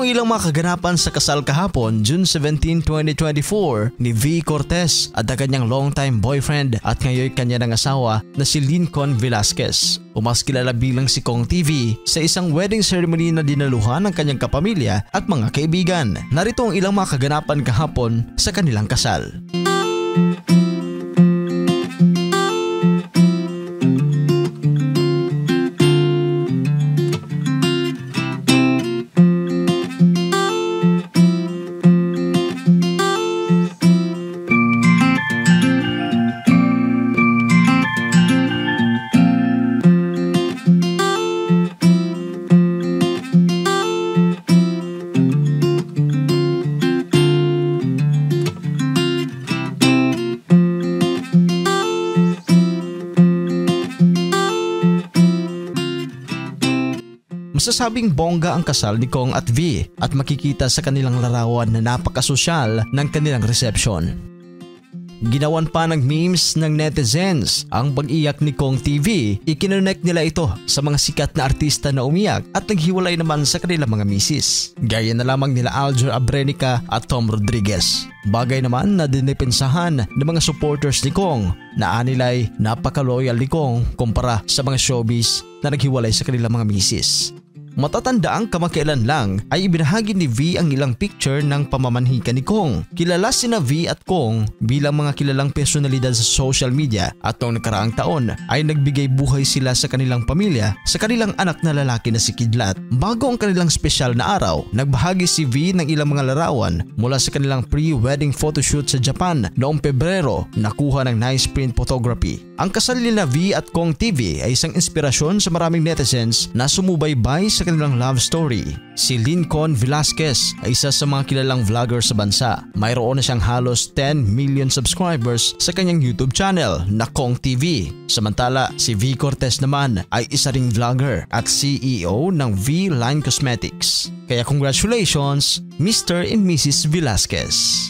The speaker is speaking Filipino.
ang ilang mga kaganapan sa kasal kahapon, June 17, 2024 ni V. Cortez at ang kanyang longtime boyfriend at ngayon kanya ng asawa na si Lincoln Velasquez. O mas kilala bilang si Kong TV sa isang wedding ceremony na dinaluhan ng kanyang kapamilya at mga kaibigan. Narito ang ilang mga kaganapan kahapon sa kanilang kasal. Masasabing bongga ang kasal ni Kong at V at makikita sa kanilang larawan na napakasosyal ng kanilang reception. Ginawan pa ng memes ng netizens ang pag-iyak ni Kong TV. Ikinonect nila ito sa mga sikat na artista na umiyak at naghiwalay naman sa kanilang mga misis. Gaya na lamang nila Alger Abrenica at Tom Rodriguez. Bagay naman na dinipensahan ng mga supporters ni Kong na anilay napaka-loyal ni Kong kumpara sa mga showbiz na naghiwalay sa kanilang mga misis. Matatandaang kamakailan lang ay ibinahagi ni V ang ilang picture ng pamamanhikan ni Kong. Kilala sina V at Kong bilang mga kilalang personalidad sa social media at noong nakaraang taon ay nagbigay buhay sila sa kanilang pamilya sa kanilang anak na lalaki na si Kidlat. Bago ang kanilang special na araw, nagbahagi si V ng ilang mga larawan mula sa kanilang pre-wedding photoshoot sa Japan noong Pebrero na kuha ng nice print photography. Ang kasal nila V at Kong TV ay isang inspirasyon sa maraming netizens na sumubaybay sa kanilang love story. Si Lincoln Velasquez ay isa sa mga kilalang vlogger sa bansa. Mayroon na siyang halos 10 million subscribers sa kanyang YouTube channel na Kong TV. Samantala, si V. Cortez naman ay isa ring vlogger at CEO ng V Line Cosmetics. Kaya congratulations, Mr. and Mrs. Velasquez.